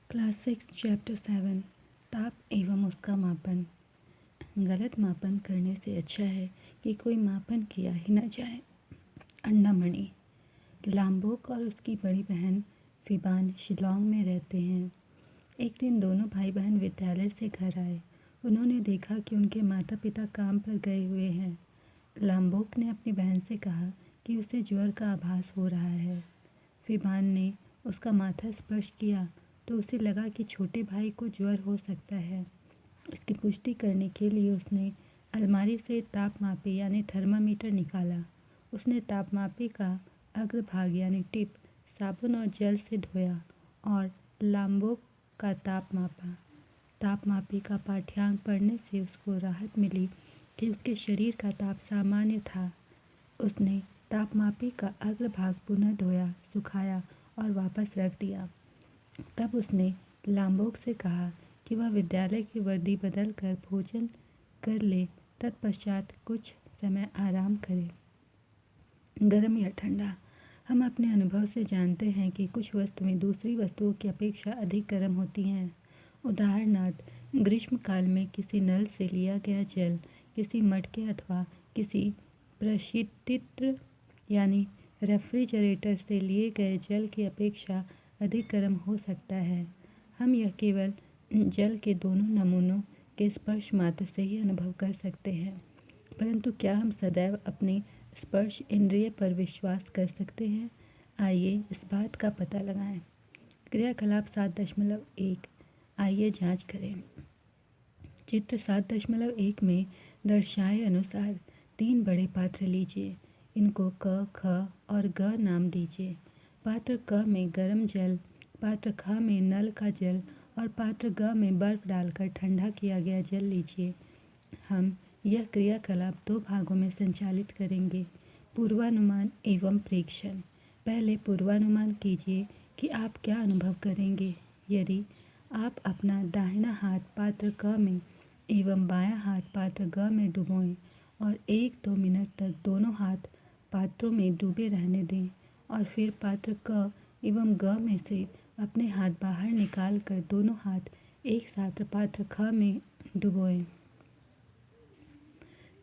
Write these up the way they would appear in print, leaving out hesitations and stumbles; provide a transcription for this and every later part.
Class 6 chapter 7 ताप एवं उसका मापन। गलत मापन करने से अच्छा है कि कोई मापन किया ही न जाए। अंडामणि। लाम्बोक और उसकी बड़ी बहन फिबान शिलोंग में रहते हैं। एक दिन दोनों भाई बहन विद्यालय से घर आए। उन्होंने देखा कि उनके माता पिता काम पर गए हुए हैं। लाम्बोक ने अपनी बहन से कहा कि उसे ज्वर का आभास हो रहा है। फिबान ने उसका माथा स्पर्श किया तो उसे लगा कि छोटे भाई को ज्वर हो सकता है। इसकी पुष्टि करने के लिए उसने अलमारी से तापमापी यानी थर्मामीटर निकाला। उसने तापमापी का अग्रभाग यानी टिप साबुन और जल से धोया और लाम्बोक का ताप मापा। तापमापी का पाठ्यांक पढ़ने से उसको राहत मिली कि उसके शरीर का ताप सामान्य था। उसने तापमापी का अग्रभाग पुनः धोया, सुखाया और वापस रख दिया। तब उसने लाम्बोक से कहा कि वह विद्यालय की वर्दी बदल कर भोजन कर ले, तत्पश्चात कुछ समय आराम करे। गर्म या ठंडा। हम अपने अनुभव से जानते हैं कि कुछ वस्तुएं दूसरी वस्तुओं की अपेक्षा अधिक गर्म होती हैं। उदाहरणार्थ, ग्रीष्मकाल में किसी नल से लिया गया जल किसी मटके अथवा किसी प्रशीतित्र यानी रेफ्रिजरेटर से लिए गए जल की अपेक्षा अधिक गर्म हो सकता है। हम यह केवल जल के दोनों नमूनों के स्पर्श मात्र से ही अनुभव कर सकते हैं, परंतु क्या हम सदैव अपनी स्पर्श इंद्रिय पर विश्वास कर सकते हैं? आइए इस बात का पता लगाएं। क्रियाकलाप 7.1। आइए जांच करें। चित्र 7.1 में दर्शाए अनुसार 3 बड़े पात्र लीजिए। इनको क, ख और ग नाम दीजिए। पात्र क में गर्म जल, पात्र ख में नल का जल और पात्र ग में बर्फ डालकर ठंडा किया गया जल लीजिए। हम यह क्रियाकलाप 2 भागों में संचालित करेंगे। पूर्वानुमान एवं प्रेक्षण। पहले पूर्वानुमान कीजिए कि आप क्या अनुभव करेंगे। यदि आप अपना दाहिना हाथ पात्र क में एवं बायां हाथ पात्र ग में डुबोएं और 1-2 मिनट तक दोनों हाथ पात्रों में डूबे रहने दें और फिर पात्र क एवं ग में से अपने हाथ बाहर निकाल कर दोनों हाथ एक साथ पात्र ख में डुबोएं।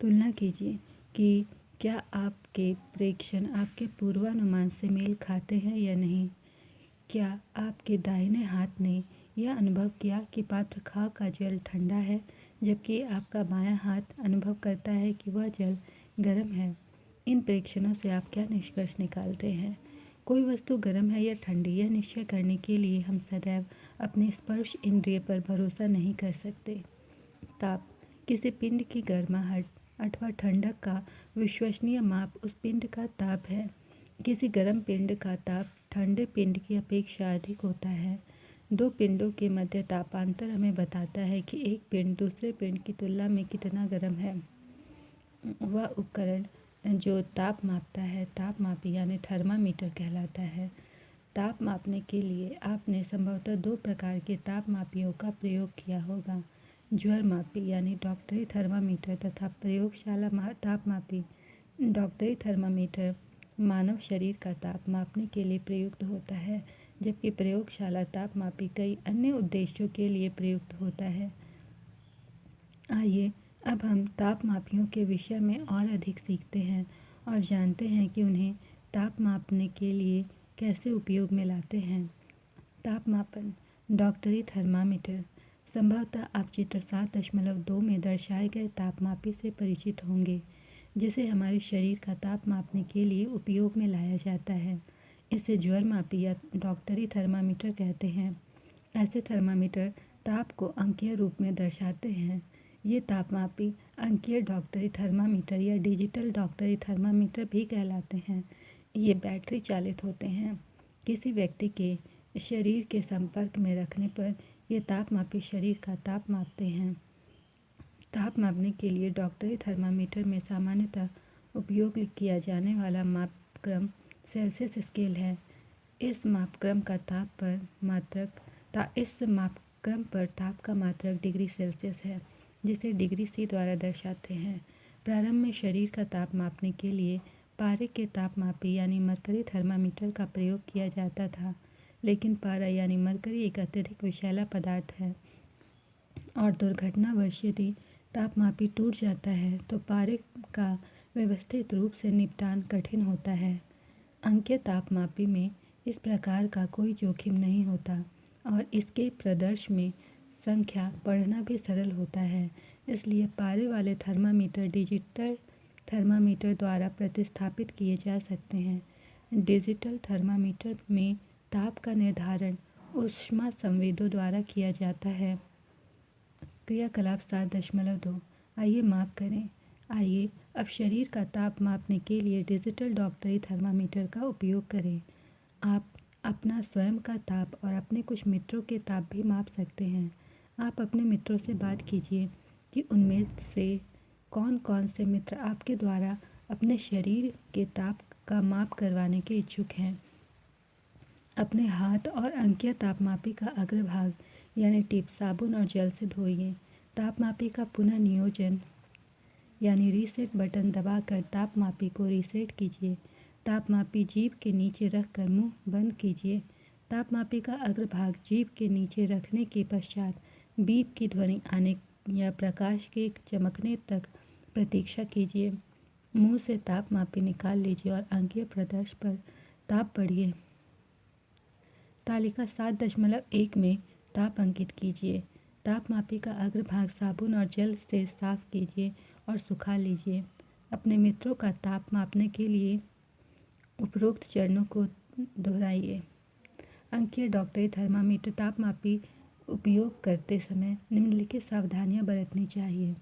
तुलना कीजिए कि क्या आपके प्रेक्षण आपके पूर्वानुमान से मेल खाते हैं या नहीं। क्या आपके दाहिने हाथ ने यह अनुभव किया कि पात्र ख का जल ठंडा है, जबकि आपका बायां हाथ अनुभव करता है कि वह जल गर्म है। इन प्रेक्षणों से आप क्या निष्कर्ष निकालते हैं? कोई वस्तु गर्म है या ठंडी, यह निश्चय करने के लिए हम सदैव अपने स्पर्श इंद्रिय पर भरोसा नहीं कर सकते। ताप। किसी पिंड की गर्माहट अथवा ठंडक का विश्वसनीय माप उस पिंड का ताप है। किसी गर्म पिंड का ताप ठंडे पिंड की अपेक्षा अधिक होता है। 2 पिंडों के मध्य तापांतर हमें बताता है कि एक पिंड दूसरे पिंड की तुलना में कितना गर्म है। वह उपकरण जो ताप मापता है तापमापी यानी थर्मामीटर कहलाता है। ताप मापने के लिए आपने संभवतः 2 प्रकार के तापमापियों का प्रयोग किया होगा, ज्वर मापी यानी डॉक्टरी थर्मामीटर तथा प्रयोगशाला तापमापी। डॉक्टरी थर्मामीटर मानव शरीर का ताप मापने के लिए प्रयुक्त होता है, जबकि प्रयोगशाला तापमापी कई अन्य उद्देश्यों के लिए प्रयुक्त होता है। आइए अब हम तापमापियों के विषय में और अधिक सीखते हैं और जानते हैं कि उन्हें ताप मापने के लिए कैसे उपयोग में लाते हैं। तापमापन। डॉक्टरी थर्मामीटर। संभवतः आप चित्र 7.2 में दर्शाए गए तापमापी से परिचित होंगे, जिसे हमारे शरीर का ताप मापने के लिए उपयोग में लाया जाता है। इसे ज्वर मापी या डॉक्टरी थर्मामीटर कहते हैं। ऐसे थर्मामीटर ताप को अंकीय रूप में दर्शाते हैं। ये तापमापी अंकीय डॉक्टरी थर्मामीटर या डिजिटल डॉक्टरी थर्मामीटर भी कहलाते हैं। ये बैटरी चालित होते हैं। किसी व्यक्ति के शरीर के संपर्क में रखने पर ये तापमापी शरीर का ताप मापते हैं। ताप मापने के लिए डॉक्टरी थर्मामीटर में सामान्यतः उपयोग किया जाने वाला मापक्रम सेल्सियस स्केल है। इस मापक्रम पर ताप का मात्रक डिग्री सेल्सियस है, जिसे डिग्री सी द्वारा दर्शाते हैं। प्रारंभ में शरीर का ताप मापने के लिए पारे के तापमापी यानी मरकरी थर्मामीटर का प्रयोग किया जाता था, लेकिन पारा यानी मरकरी एक अत्यधिक विषैला पदार्थ है और दुर्घटनावश यदि तापमापी टूट जाता है तो पारे का व्यवस्थित रूप से निपटान कठिन होता है। अंकीय तापमापी में इस प्रकार का कोई जोखिम नहीं होता और इसके प्रदर्श में संख्या पढ़ना भी सरल होता है। इसलिए पारे वाले थर्मामीटर डिजिटल थर्मामीटर द्वारा प्रतिस्थापित किए जा सकते हैं। डिजिटल थर्मामीटर में ताप का निर्धारण ऊष्मा संवेदों द्वारा किया जाता है। क्रियाकलाप 7.2 आइए माप करें। आइए अब शरीर का ताप मापने के लिए डिजिटल डॉक्टरी थर्मामीटर का उपयोग करें। आप अपना स्वयं का ताप और अपने कुछ मित्रों के ताप भी माप सकते हैं। आप अपने मित्रों से बात कीजिए कि उनमें से कौन कौन से मित्र आपके द्वारा अपने शरीर के ताप का माप करवाने के इच्छुक हैं। अपने हाथ और अंकीय तापमापी का अग्रभाग यानी टिप साबुन और जल से धोइए। तापमापी का पुनः नियोजन यानी रीसेट बटन दबाकर तापमापी को रीसेट कीजिए। तापमापी जीभ के नीचे रखकर मुंह बंद कीजिए। तापमापी का अग्रभाग जीभ के नीचे रखने के पश्चात बीप की ध्वनि आने या प्रकाश के चमकने तक प्रतीक्षा कीजिए। मुंह से तापमापी निकाल लीजिए और अंकीय प्रदर्श पर ताप पढ़िए। तालिका 7.1 में ताप अंकित कीजिए। तापमापी का अग्रभाग साबुन और जल से साफ कीजिए और सुखा लीजिए। अपने मित्रों का ताप मापने के लिए उपरोक्त चरणों को दोहराइए। अंकीय डॉक्टरी थर्मामीटर तापमापी उपयोग करते समय निम्नलिखित सावधानियां बरतनी चाहिए।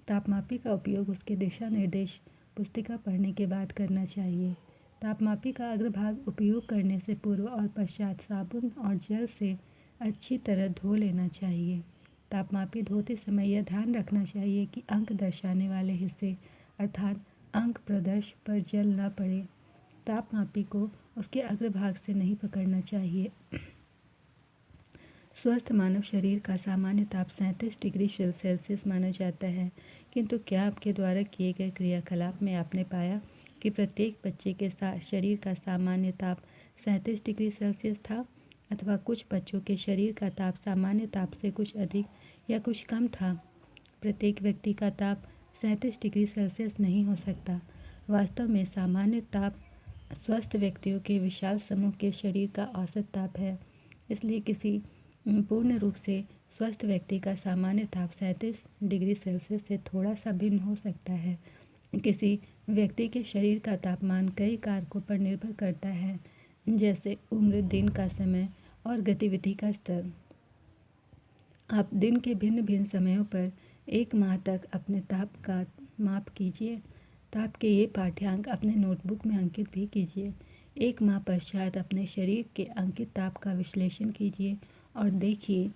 तापमापी का उपयोग उसके दिशा निर्देश पुस्तिका पढ़ने के बाद करना चाहिए। तापमापी का अग्रभाग उपयोग करने से पूर्व और पश्चात साबुन और जल से अच्छी तरह धो लेना चाहिए। तापमापी धोते समय यह ध्यान रखना चाहिए कि अंक दर्शाने वाले हिस्से अर्थात अंक प्रदर्श पर जल न पड़े। तापमापी को उसके अग्रभाग से नहीं पकड़ना चाहिए। स्वस्थ मानव शरीर का सामान्य ताप 37 डिग्री सेल्सियस माना जाता है, किंतु क्या आपके द्वारा किए गए क्रियाकलाप में आपने पाया कि प्रत्येक बच्चे के शरीर का सामान्य ताप 37 डिग्री सेल्सियस था, अथवा कुछ बच्चों के शरीर का ताप सामान्य ताप से कुछ अधिक या कुछ कम था। प्रत्येक व्यक्ति का ताप 37 डिग्री सेल्सियस नहीं हो सकता। वास्तव में सामान्य ताप स्वस्थ व्यक्तियों के विशाल समूह के शरीर का औसत ताप है। इसलिए किसी पूर्ण रूप से स्वस्थ व्यक्ति का सामान्य ताप 37 डिग्री सेल्सियस से थोड़ा सा भिन्न हो सकता है। किसी व्यक्ति के शरीर का तापमान कई कारकों पर निर्भर करता है, जैसे उम्र, दिन का समय और गतिविधि का स्तर। आप दिन के भिन्न भिन्न समयों पर एक माह तक अपने ताप का माप कीजिए। ताप के ये पाठ्यांक अपने नोटबुक में अंकित भी कीजिए। एक माह पश्चात अपने शरीर के अंकित ताप का विश्लेषण कीजिए और देखिए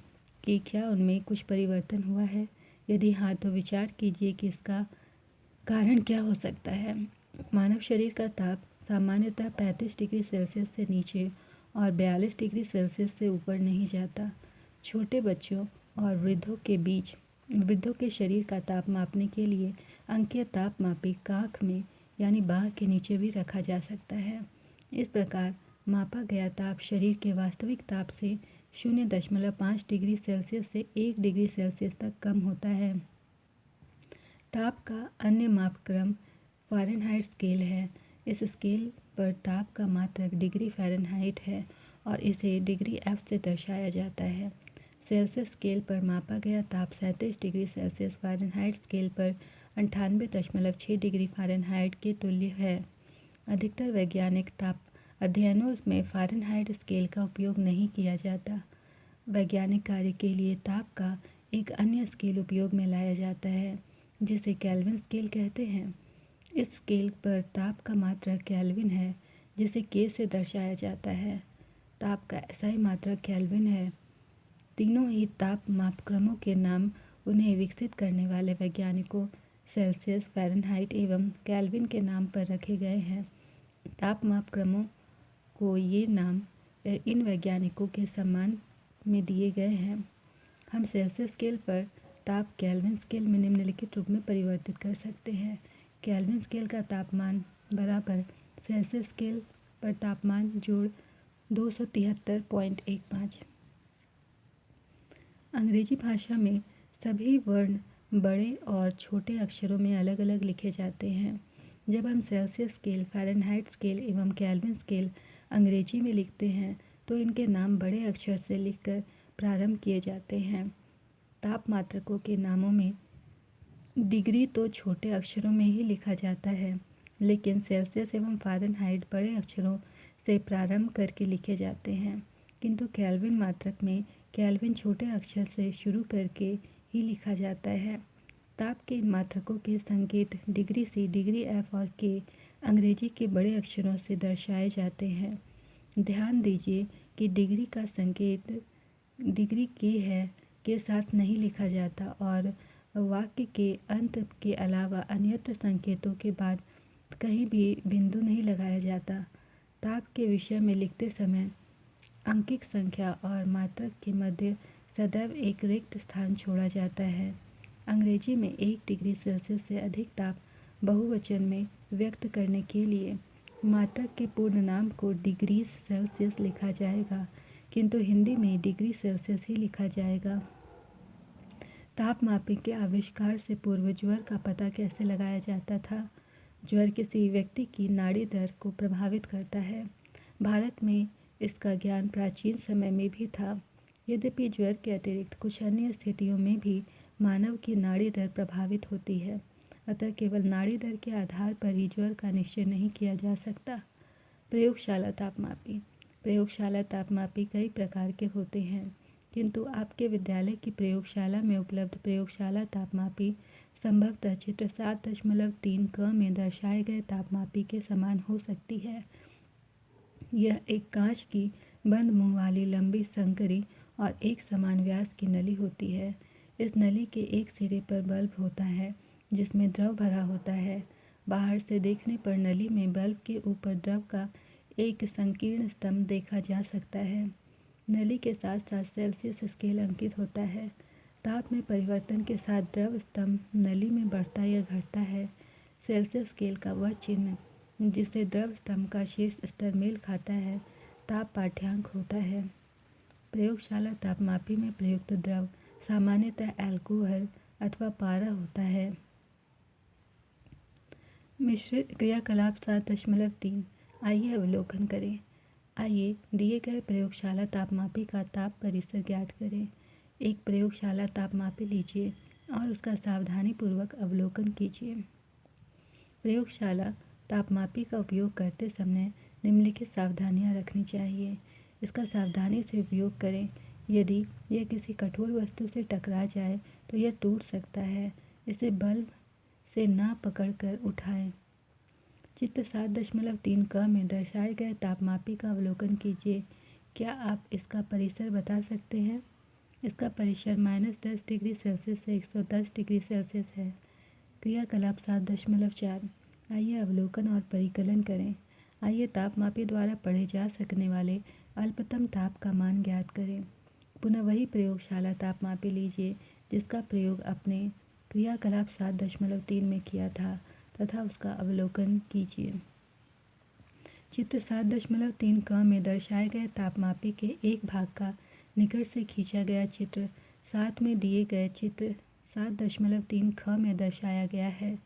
कि क्या उनमें कुछ परिवर्तन हुआ है। यदि हाँ, तो विचार कीजिए कि इसका कारण क्या हो सकता है। मानव शरीर का ताप सामान्यतः 35 डिग्री सेल्सियस से नीचे और 42 डिग्री सेल्सियस से ऊपर नहीं जाता। छोटे बच्चों और वृद्धों के शरीर का ताप मापने के लिए अंकीय तापमापी काख में यानी बाह के नीचे भी रखा जा सकता है। इस प्रकार मापा गया ताप शरीर के वास्तविक ताप से 0.5 डिग्री सेल्सियस से 1 डिग्री सेल्सियस तक कम होता है। ताप का अन्य मापक्रम फ़ारेनहाइट स्केल है। इस स्केल पर ताप का मात्रक डिग्री फ़ारेनहाइट है और इसे डिग्री F से दर्शाया जाता है। सेल्सियस स्केल पर मापा गया ताप 37 डिग्री सेल्सियस फ़ारेनहाइट स्केल पर 98.6 डिग्री फ़ारेनहाइट के तुल्य है। अधिकतर वैज्ञानिक ताप अध्ययनों में फ़ारेनहाइट स्केल का उपयोग नहीं किया जाता। वैज्ञानिक कार्य के लिए ताप का एक अन्य स्केल उपयोग में लाया जाता है, जिसे केल्विन स्केल कहते हैं। इस स्केल पर ताप का मात्रक केल्विन है, जिसे K से दर्शाया जाता है। ताप का SI मात्रक केल्विन है। तीनों ही ताप मापक्रमों के नाम उन्हें विकसित करने वाले वैज्ञानिकों सेल्सियस, फ़ारेनहाइट एवं केल्विन के नाम पर रखे गए हैं। ताप मापक्रमों को ये नाम इन वैज्ञानिकों के सम्मान में दिए गए हैं। हम सेल्सियस स्केल पर ताप केल्विन स्केल में निम्नलिखित रूप में परिवर्तित कर सकते हैं। केल्विन स्केल का तापमान बराबर सेल्सियस स्केल पर तापमान जोड़ 273.15। अंग्रेजी भाषा में सभी वर्ण बड़े और छोटे अक्षरों में अलग अलग लिखे जाते हैं। जब हम सेल्सियस स्केल, फ़ारेनहाइट स्केल एवं केल्विन स्केल अंग्रेजी में लिखते हैं तो इनके नाम बड़े अक्षर से लिखकर प्रारंभ किए जाते हैं। तापमात्रकों के नामों में डिग्री तो छोटे अक्षरों में ही लिखा जाता है, लेकिन सेल्सियस एवं फ़ारेनहाइट बड़े अक्षरों से प्रारंभ करके लिखे जाते हैं, किंतु केल्विन मात्रक में केल्विन छोटे अक्षर से शुरू करके ही लिखा जाता है। ताप के इन मात्रकों के संकेत डिग्री सी, डिग्री एफ और के अंग्रेजी के बड़े अक्षरों से दर्शाए जाते हैं। ध्यान दीजिए कि डिग्री का संकेत डिग्री के है के साथ नहीं लिखा जाता और वाक्य के अंत के अलावा अन्यत्र संकेतों के बाद कहीं भी बिंदु नहीं लगाया जाता। ताप के विषय में लिखते समय अंकिक संख्या और मात्रक के मध्य सदैव एक रिक्त स्थान छोड़ा जाता है। अंग्रेजी में 1 डिग्री सेल्सियस से अधिक ताप बहुवचन में व्यक्त करने के लिए मात्रक के पूर्ण नाम को डिग्रीज सेल्सियस लिखा जाएगा, किंतु हिंदी में डिग्री सेल्सियस ही लिखा जाएगा। तापमापी के आविष्कार से पूर्व ज्वर का पता कैसे लगाया जाता था? ज्वर किसी व्यक्ति की नाड़ी दर को प्रभावित करता है। भारत में इसका ज्ञान प्राचीन समय में भी था। यद्यपि ज्वर के अतिरिक्त कुछ अन्य स्थितियों में भी मानव की नाड़ी दर प्रभावित होती है, अतः केवल नाड़ी दर के आधार पर ही ज्वर का निश्चय नहीं किया जा सकता। प्रयोगशाला तापमापी। प्रयोगशाला तापमापी कई प्रकार के होते हैं, किंतु आपके विद्यालय की प्रयोगशाला में उपलब्ध प्रयोगशाला तापमापी संभवतः चित्र 7.3 क में दर्शाए गए तापमापी के समान हो सकती है। यह एक कांच की बंद मुंह वाली लंबी संकरी और एक समान व्यास की नली होती है। इस नली के एक सिरे पर बल्ब होता है जिसमें द्रव भरा होता है। बाहर से देखने पर नली में बल्ब के ऊपर द्रव का एक संकीर्ण स्तंभ देखा जा सकता है। नली के साथ साथ सेल्सियस स्केल अंकित होता है। ताप में परिवर्तन के साथ द्रव स्तंभ नली में बढ़ता या घटता है। सेल्सियस स्केल का वह चिन्ह जिससे द्रव स्तंभ का शीर्ष स्तर मेल खाता है ताप पाठ्यांक होता है। प्रयोगशाला तापमापी में प्रयुक्त द्रव सामान्यतः अल्कोहल अथवा पारा होता है। मिश्रित क्रियाकलाप 7.3। आइए अवलोकन करें। आइए दिए गए प्रयोगशाला तापमापी का ताप परिसर ज्ञात करें। एक प्रयोगशाला तापमापी लीजिए और उसका सावधानीपूर्वक अवलोकन कीजिए। प्रयोगशाला तापमापी का उपयोग करते समय निम्नलिखित सावधानियां रखनी चाहिए। इसका सावधानी से उपयोग करें। यदि यह किसी कठोर वस्तु से टकरा जाए तो यह टूट सकता है। इसे बल से ना पकड़कर उठाएं। चित्र 7.3 क में दर्शाए गए तापमापी का अवलोकन कीजिए। क्या आप इसका परिसर बता सकते हैं? इसका परिसर -10 डिग्री सेल्सियस से 110 डिग्री सेल्सियस है। क्रियाकलाप 7.4। आइए अवलोकन और परिकलन करें। आइए तापमापी द्वारा पढ़े जा सकने वाले अल्पतम ताप का मान ज्ञात करें। पुनः वही प्रयोगशाला तापमापी लीजिए जिसका प्रयोग अपने क्रियाकलाप 7.3 में किया था तथा उसका अवलोकन कीजिए। चित्र 7.3 क में दर्शाए गए तापमापी के एक भाग का निकट से खींचा गया चित्र 7 में दिए गए चित्र 7.3 ख में दर्शाया गया है।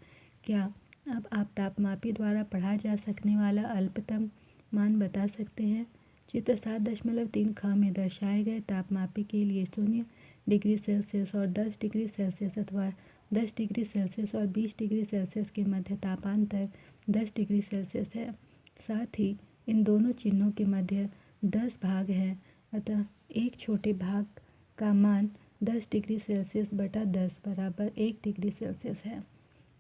क्या अब आप तापमापी द्वारा पढ़ा जा सकने वाला अल्पतम मान बता सकते हैं? चित्र 7.3 ख में दर्शाए गए तापमापी के लिए 0 डिग्री सेल्सियस और 10 डिग्री सेल्सियस अथवा 10 डिग्री सेल्सियस और 20 डिग्री सेल्सियस के मध्य तापांतर 10 डिग्री सेल्सियस है। साथ ही इन दोनों चिन्हों के मध्य 10 भाग हैं, अतः एक छोटे भाग का मान 10 डिग्री सेल्सियस बटा 10 बराबर 1 डिग्री सेल्सियस है।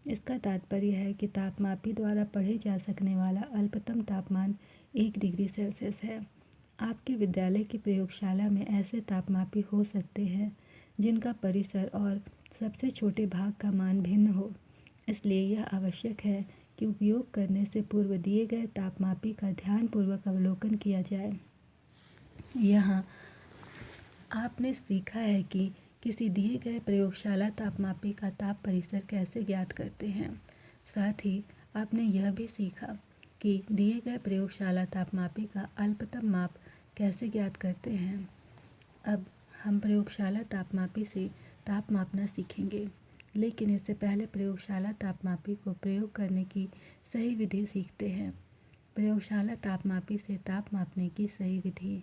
इसका तात्पर्य है कि तापमापी द्वारा पढ़े जा सकने वाला अल्पतम तापमान 1 डिग्री सेल्सियस है। आपके विद्यालय की प्रयोगशाला में ऐसे तापमापी हो सकते हैं जिनका परिसर और सबसे छोटे भाग का मान भिन्न हो। इसलिए यह आवश्यक है कि उपयोग करने से पूर्व दिए गए तापमापी का ध्यानपूर्वक अवलोकन किया जाए। यहाँ आपने सीखा है कि किसी दिए गए प्रयोगशाला तापमापी का ताप परिसर कैसे ज्ञात करते हैं। साथ ही आपने यह भी सीखा कि दिए गए प्रयोगशाला तापमापी का अल्पतम माप कैसे ज्ञात करते हैं। अब हम प्रयोगशाला तापमापी से ताप मापना सीखेंगे, लेकिन इससे पहले प्रयोगशाला तापमापी को प्रयोग करने की सही विधि सीखते हैं। प्रयोगशाला तापमापी से ताप मापने की सही विधि।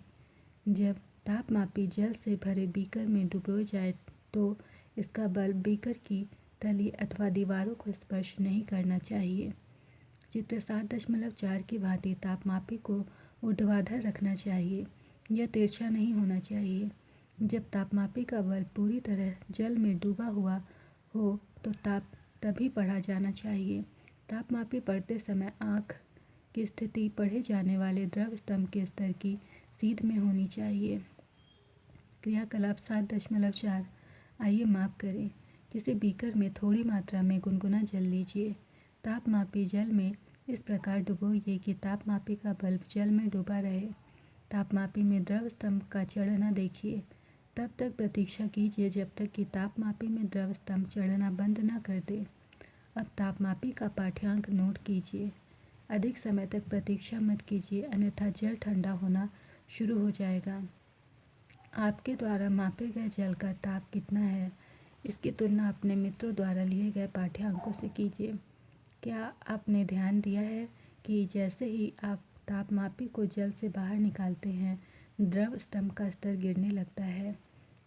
जब तापमापी जल से भरे बीकर में डुबो जाए तो इसका बल्ब बीकर की तली अथवा दीवारों को स्पर्श नहीं करना चाहिए। चित्र 7.4 की भांति तापमापी को ऊर्ध्वाधर रखना चाहिए। यह तिरछा नहीं होना चाहिए। जब तापमापी का बल्ब पूरी तरह जल में डूबा हुआ हो तो ताप तभी पढ़ा जाना चाहिए। तापमापी पढ़ते समय आँख की स्थिति पढ़े जाने वाले द्रव स्तंभ के स्तर की सीध में होनी चाहिए। क्रियाकलाप 7.4। आइए माप करें। किसी बीकर में थोड़ी मात्रा में गुनगुना जल लीजिए। तापमापी जल में इस प्रकार डुबोइए कि तापमापी का बल्ब जल में डूबा रहे। तापमापी में द्रव स्तंभ का चढ़ना देखिए। तब तक प्रतीक्षा कीजिए जब तक कि तापमापी में द्रव स्तंभ चढ़ना बंद न कर दे। अब तापमापी का पाठ्यांक नोट कीजिए। अधिक समय तक प्रतीक्षा मत कीजिए, अन्यथा जल ठंडा होना शुरू हो जाएगा। आपके द्वारा मापे गए जल का ताप कितना है, इसकी तुलना अपने मित्रों द्वारा लिए गए पाठ्यांकों से कीजिए। क्या आपने ध्यान दिया है कि जैसे ही आप तापमापी को जल से बाहर निकालते हैं, द्रव स्तंभ का स्तर गिरने लगता है।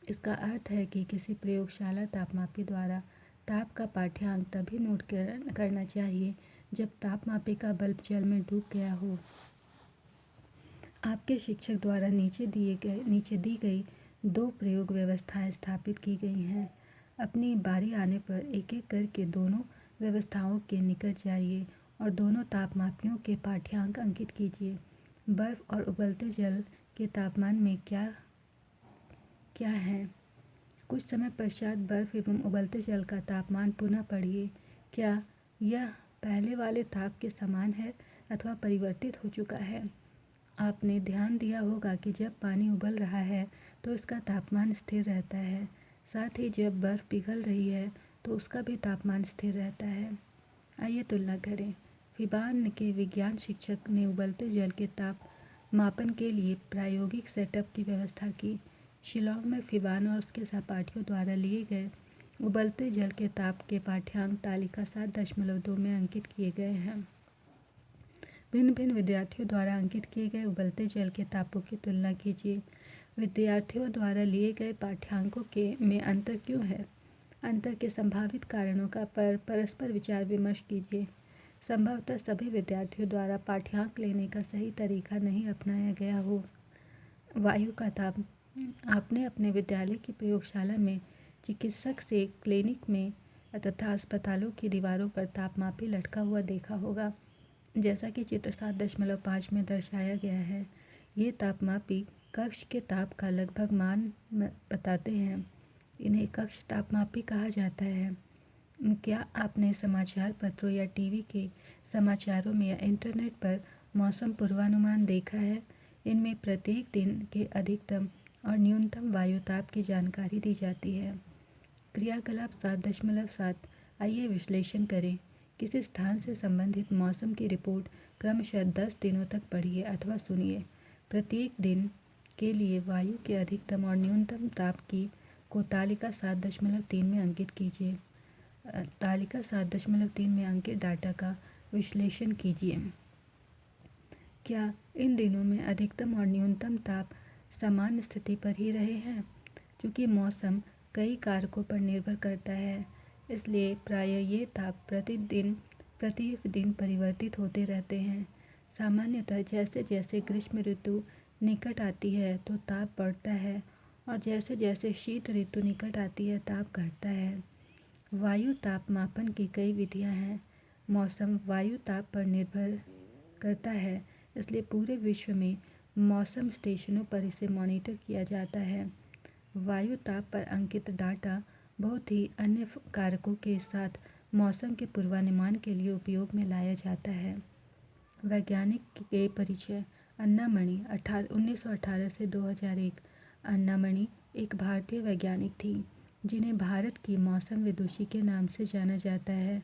इसका अर्थ है कि किसी प्रयोगशाला तापमापी द्वारा ताप का पाठ्यांक तभी नोट करना चाहिए जब तापमापी का बल्ब जल में डूब गया हो। आपके शिक्षक द्वारा नीचे दी गई 2 प्रयोग व्यवस्थाएं स्थापित की गई हैं। अपनी बारी आने पर एक एक करके दोनों व्यवस्थाओं के निकट जाइए और दोनों तापमापियों के पाठ्यांक अंकित कीजिए। बर्फ और उबलते जल के तापमान में क्या है। कुछ समय पश्चात बर्फ एवं उबलते जल का तापमान पुनः पढ़िए। क्या यह पहले वाले ताप के समान है अथवा परिवर्तित हो चुका है। आपने ध्यान दिया होगा कि जब पानी उबल रहा है तो इसका तापमान स्थिर रहता है, साथ ही जब बर्फ पिघल रही है तो उसका भी तापमान स्थिर रहता है। आइए तुलना करें। फिबान के विज्ञान शिक्षक ने उबलते जल के ताप मापन के लिए प्रायोगिक सेटअप की व्यवस्था की। शिलांग में फिबान और उसके सहपाठियों द्वारा लिए गए उबलते जल के ताप के पाठ्यांक तालिका 7.2 में अंकित किए गए हैं। भिन्न भिन्न विद्यार्थियों द्वारा अंकित किए गए उबलते जल के तापों की तुलना कीजिए। विद्यार्थियों द्वारा लिए गए पाठ्यांकों में अंतर क्यों है। अंतर के संभावित कारणों का परस्पर विचार विमर्श कीजिए। संभवतः सभी विद्यार्थियों द्वारा पाठ्यांक लेने का सही तरीका नहीं अपनाया गया हो। वायु का ताप। आपने अपने विद्यालय की प्रयोगशाला में चिकित्सक से क्लिनिक में तथा अस्पतालों की दीवारों पर तापमापी लटका हुआ देखा होगा। जैसा कि चित्र 7.5 में दर्शाया गया है, ये तापमापी कक्ष के ताप का लगभग मान बताते हैं। इन्हें कक्ष तापमापी कहा जाता है। क्या आपने समाचार पत्रों या टीवी के समाचारों में या इंटरनेट पर मौसम पूर्वानुमान देखा है। इनमें प्रत्येक दिन के अधिकतम और न्यूनतम वायु ताप की जानकारी दी जाती है। क्रियाकलाप 7.7। आइए विश्लेषण करें। किसी स्थान से संबंधित मौसम की रिपोर्ट क्रमशः 10 दिनों तक पढ़िए अथवा सुनिए। प्रत्येक दिन के लिए वायु के अधिकतम और न्यूनतम ताप को तालिका 7.3 में अंकित कीजिए। तालिका 7.3 में अंकित डाटा का विश्लेषण कीजिए। क्या इन दिनों में अधिकतम और न्यूनतम ताप समान स्थिति पर ही रहे हैं। चूँकि मौसम कई कारकों पर निर्भर करता है, इसलिए प्रायः ये ताप प्रतिदिन परिवर्तित होते रहते हैं। सामान्यतः जैसे जैसे ग्रीष्म ऋतु निकट आती है तो ताप बढ़ता है और जैसे जैसे शीत ऋतु निकट आती है ताप घटता है। वायु ताप मापन की कई विधियां हैं। मौसम वायु ताप पर निर्भर करता है, इसलिए पूरे विश्व में मौसम स्टेशनों पर इसे मॉनिटर किया जाता है। वायु ताप पर अंकित डाटा बहुत ही अन्य कारकों के साथ मौसम के पूर्वानुमान के लिए उपयोग में लाया जाता है। वैज्ञानिक के परिचय। अन्ना मणि 1918 से 2001। अन्ना मणि एक भारतीय वैज्ञानिक थी जिन्हें भारत की मौसम विदुषी के नाम से जाना जाता है।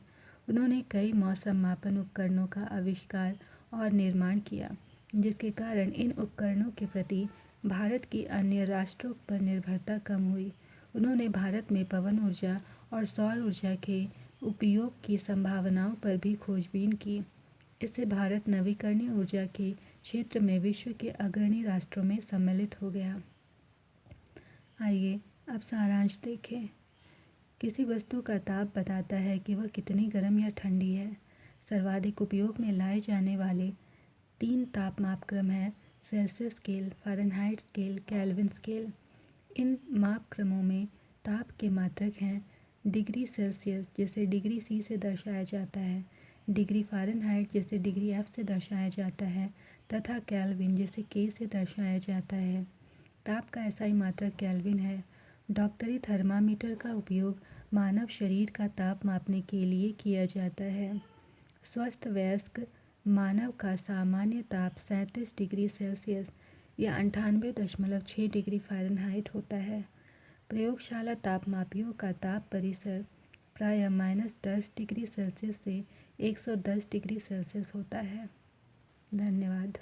उन्होंने कई मौसम मापन उपकरणों का आविष्कार और निर्माण किया। जिसके कारण इन उपकरणों के प्रति भारत की अन्य राष्ट्रों पर निर्भरता कम हुई। उन्होंने भारत में पवन ऊर्जा और सौर ऊर्जा के उपयोग की संभावनाओं पर भी खोजबीन की। इससे भारत नवीकरणीय ऊर्जा के क्षेत्र में विश्व के अग्रणी राष्ट्रों में सम्मिलित हो गया। आइए अब सारांश देखें। किसी वस्तु का ताप बताता है कि वह कितनी गर्म या ठंडी है। सर्वाधिक उपयोग में लाए जाने वाले 3 ताप मापक्रम हैं Celsius scale, Fahrenheit scale, Kelvin scale. इन मापक्रमों में ताप के मात्रक हैं डिग्री सेल्सियस जिसे डिग्री सी से दर्शाया जाता है, डिग्री फ़ारेनहाइट जिसे डिग्री एफ से दर्शाया जाता है तथा केल्विन जिसे के से दर्शाया जाता है। ताप का एसआई मात्रक केल्विन है। डॉक्टरी थर्मामीटर का उपयोग मानव शरीर का ताप मापने के लिए किया जाता है। स्वस्थ वयस्क मानव का सामान्य ताप 37 डिग्री सेल्सियस या 98.6 डिग्री फ़ारेनहाइट होता है। प्रयोगशाला तापमापियों का ताप परिसर प्रायः -10 डिग्री सेल्सियस से 110 डिग्री सेल्सियस होता है। धन्यवाद।